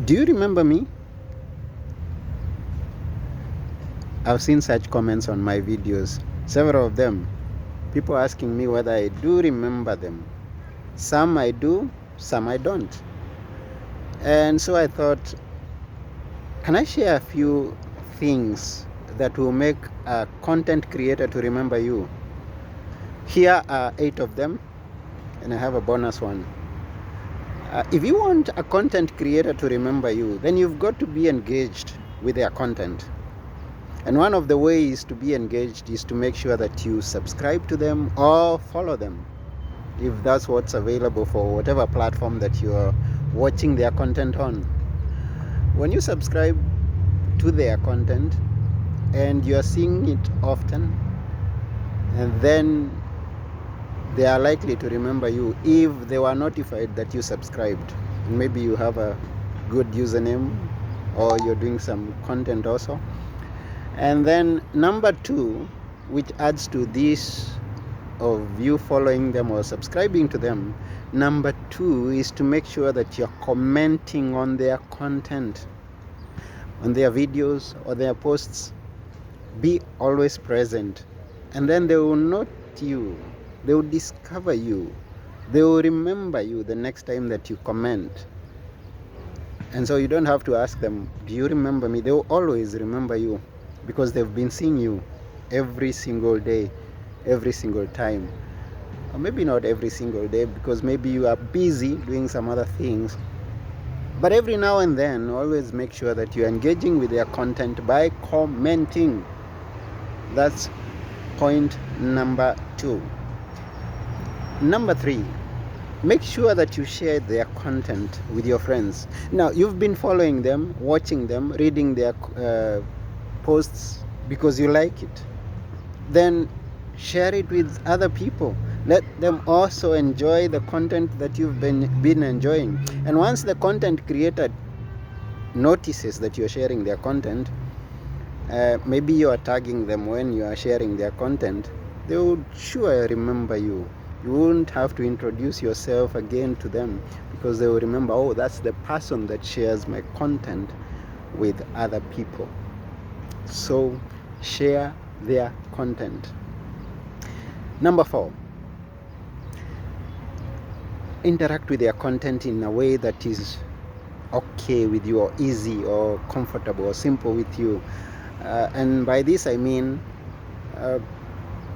Do you remember me? I've seen such comments on my videos, several of them. People asking me whether I do remember them. Some I do, some I don't. And so I thought, can I share a few things that will make a content creator to remember you? Here are 8 of them, and I have a bonus one. If you want a content creator to remember you, then you've got to be engaged with their content. And one of the ways to be engaged is to make sure that you subscribe to them or follow them, if that's what's available for whatever platform that you're watching their content on. When you subscribe to their content and you're seeing it often, and then they are likely to remember you if they were notified that you subscribed. And maybe you have a good username or you're doing some content also. And then number 2, which adds to this of you following them or subscribing to them, number 2 is to make sure that you're commenting on their content, on their videos or their posts. Be always present, and then they will note you, they will discover you, they will remember you the next time that you comment. And so you don't have to ask them, do you remember me? They will always remember you because they've been seeing you every single day, every single time. Or maybe not every single day, because maybe you are busy doing some other things. But every now and then, always make sure that you're engaging with their content by commenting. That's point number 2. Number 3, make sure that you share their content with your friends. Now, you've been following them, watching them, reading their posts because you like it. Then share it with other people. Let them also enjoy the content that you've been enjoying. And once the content creator notices that you're sharing their content, maybe you are tagging them when you are sharing their content, they would sure remember you. You won't have to introduce yourself again to them, because they will remember, oh, that's the person that shares my content with other people. So share their content. Number 4, interact with their content in a way that is okay with you, or easy or comfortable or simple with you. And by this I mean,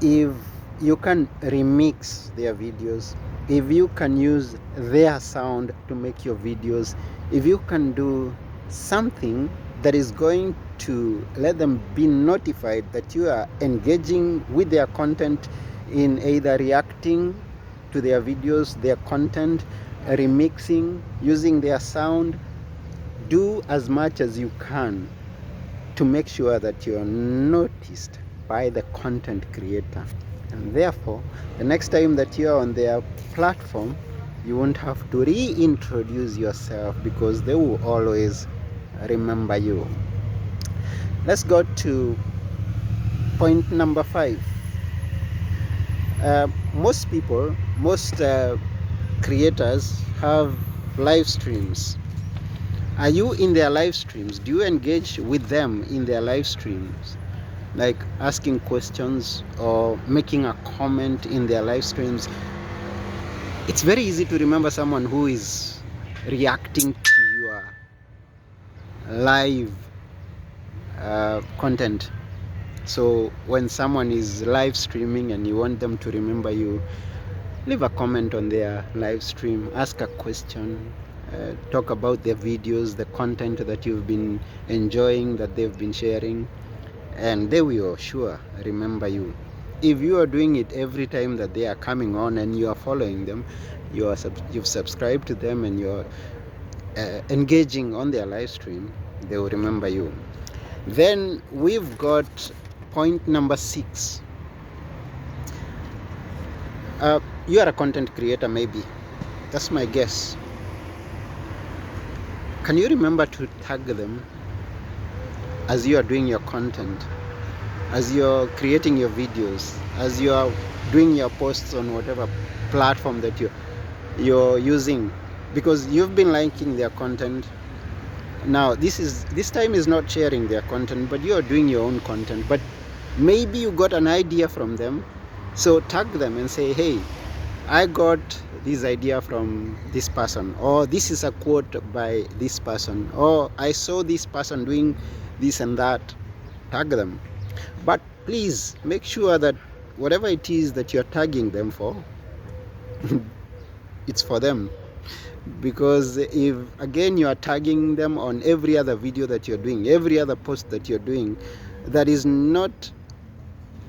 if you can remix their videos, if you can use their sound to make your videos, if you can do something that is going to let them be notified that you are engaging with their content in either reacting to their videos, their content, remixing, using their sound, do as much as you can to make sure that you are noticed by the content creator. And therefore, the next time that you are on their platform, you won't have to reintroduce yourself, because they will always remember you. Let's go to point number 5. Most people, most creators have live streams. Are you in their live streams? Do you engage with them in their live streams? Like asking questions or making a comment in their live streams. It's very easy to remember someone who is reacting to your live content. So when someone is live streaming and you want them to remember you, leave a comment on their live stream, ask a question, talk about their videos, the content that you've been enjoying, that they've been sharing, and they will sure remember you. If you are doing it every time that they are coming on and you are following them, you've subscribed to them, and you're engaging on their live stream, they will remember you. Then we've got point number 6. You are a content creator, maybe. That's my guess. Can you remember to tag them as you are doing your content, as you're creating your videos, as you are doing your posts on whatever platform that you're using? Because you've been liking their content, Now this time is not sharing their content, but you are doing your own content. But maybe you got an idea from them, so tag them and say, hey, I got this idea from this person, or this is a quote by this person, or I saw this person doing this and that. Tag them. But please make sure that whatever it is that you're tagging them for, it's for them. Because if again you are tagging them on every other video that you're doing, every other post that you're doing, that is not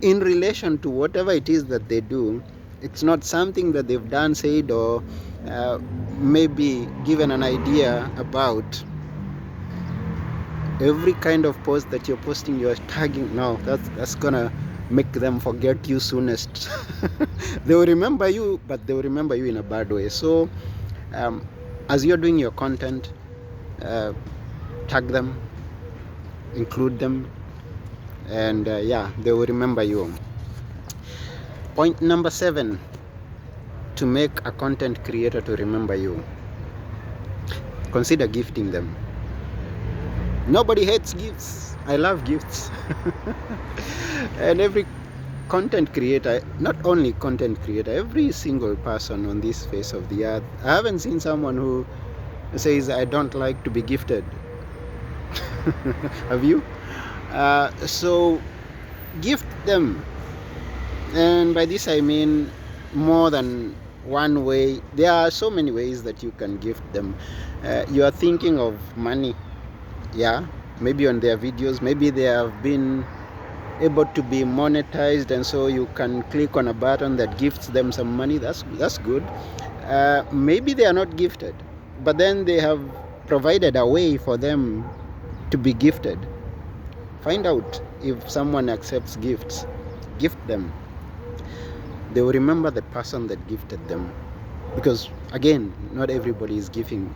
in relation to whatever it is that they do, it's not something that they've done, said, or maybe given an idea about, every kind of post that you're posting, you're tagging. No, that's gonna make them forget you soonest. They will remember you, but they will remember you in a bad way. So as you're doing your content, tag them, include them, and yeah, they will remember you. Point number 7, to make a content creator to remember you, consider gifting them. Nobody hates gifts. I love gifts. And every content creator, not only content creator, every single person on this face of the earth, I haven't seen someone who says, I don't like to be gifted. Have you? So gift them. And by this I mean more than one way. There are so many ways that you can gift them. You are thinking of money. Yeah, maybe on their videos, maybe they have been able to be monetized, and so you can click on a button that gifts them some money. That's good. Maybe they are not gifted, but then they have provided a way for them to be gifted. Find out if someone accepts gifts. Gift them. They will remember the person that gifted them, because again, not everybody is gifting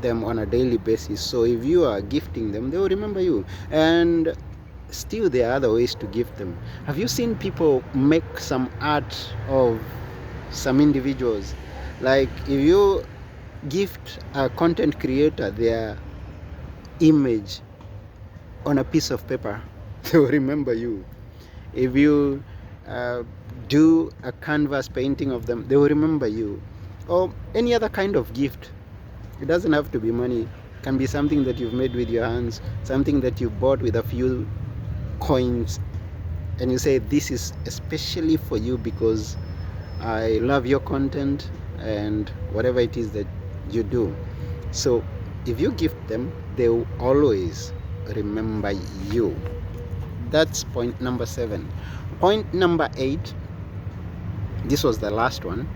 them on a daily basis. So if you are gifting them, they will remember you. And still there are other ways to gift them. Have you seen people make some art of some individuals? Like if you gift a content creator their image on a piece of paper, they will remember you. If you do a canvas painting of them, they will remember you. Or any other kind of gift. It doesn't have to be money. It can be something that you've made with your hands, something that you bought with a few coins, and you say, this is especially for you because I love your content and whatever it is that you do. So if you gift them, they will always remember you. That's point number 7. Point number 8, this was the last one.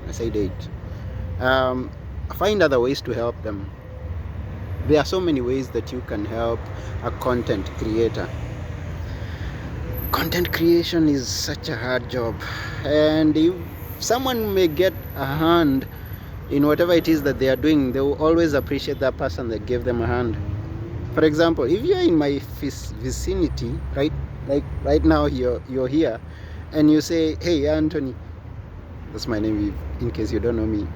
I said 8. Find other ways to help them. There are so many ways that you can help a content creator. Content creation is such a hard job, and if someone may get a hand in whatever it is that they are doing, they will always appreciate that person that gave them a hand. For example, if you're in my vicinity, right, like right now you're here, and you say, hey Anthony, that's my name in case you don't know me,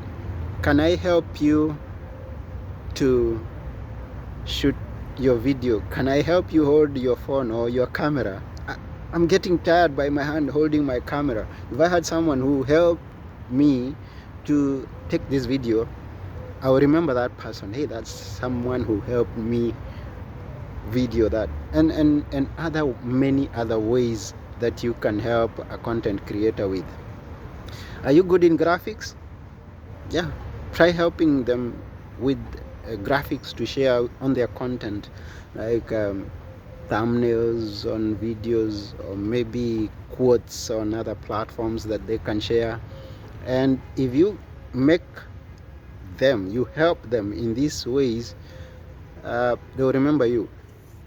can I help you to shoot your video? Can I help you hold your phone or your camera? I'm getting tired by my hand holding my camera. If I had someone who helped me to take this video, I will remember that person. Hey, that's someone who helped me video that. And many other ways that you can help a content creator with. Are you good in graphics? Yeah, try helping them with graphics to share on their content, like thumbnails on videos, or maybe quotes on other platforms that they can share. And if you make them, you help them in these ways, they'll remember you.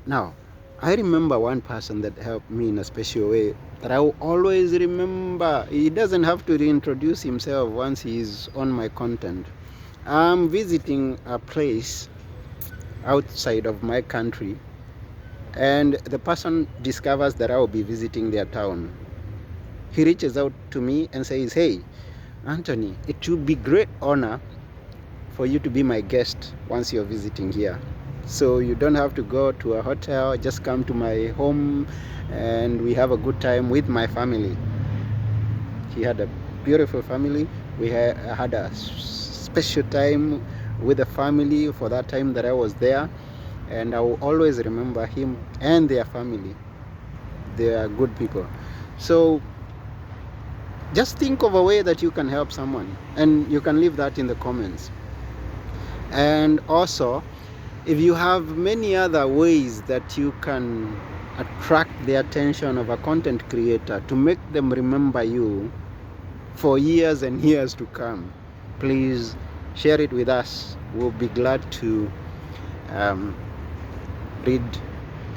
Now, I remember one person that helped me in a special way that I will always remember. He doesn't have to reintroduce himself once he is on my content. I'm visiting a place outside of my country, and the person discovers that I will be visiting their town. He reaches out to me and says, hey Anthony, it would be great honor for you to be my guest once you're visiting here. So you don't have to go to a hotel, just come to my home and we have a good time with my family. He had a beautiful family. We had a special time with the family for that time that I was there, and I will always remember him and their family. They are good people. So just think of a way that you can help someone, and you can leave that in the comments. And also, if you have many other ways that you can attract the attention of a content creator to make them remember you for years and years to come, please share it with us. We'll be glad to read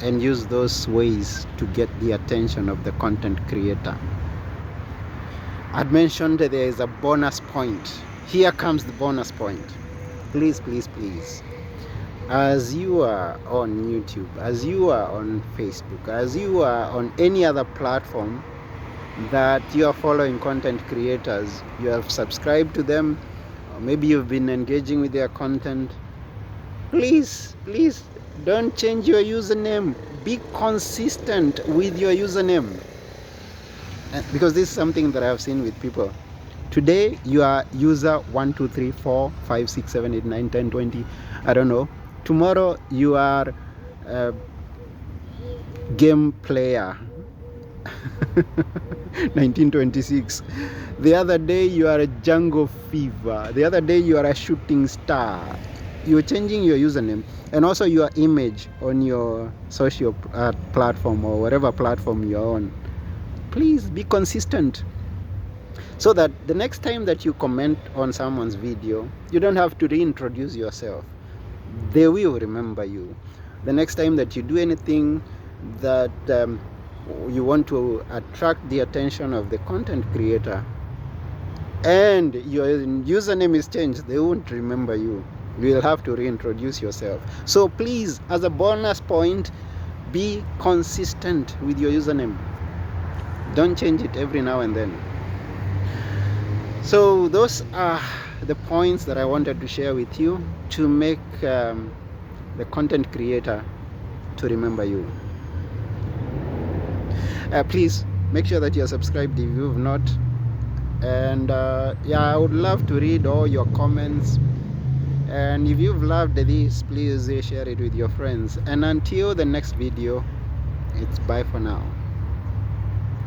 and use those ways to get the attention of the content creator. I'd mentioned that there is a bonus point. Here comes the bonus point. Please, please, please. As you are on YouTube, as you are on Facebook, as you are on any other platform that you are following content creators, you have subscribed to them, or maybe you've been engaging with their content, please don't change your username. Be consistent with your username, because this is something that I have seen with people. Today you are user 1 2 3 4 5 6 7 8 9 10 20, I don't know. Tomorrow you are game player 1926. The other day you are a Jungle Fever. The other day you are a shooting star. You're changing your username and also your image on your social platform or whatever platform you're on. Please be consistent, so that the next time that you comment on someone's video, you don't have to reintroduce yourself. They will remember you. The next time that you do anything that you want to attract the attention of the content creator and your username is changed, they won't remember you. You will have to reintroduce yourself. So please, as a bonus point, be consistent with your username. Don't change it every now and then. So those are the points that I wanted to share with you to make the content creator to remember you. Please make sure that you're subscribed if you've not. And I would love to read all your comments. And if you've loved this, please share it with your friends. And until the next video, it's bye for now.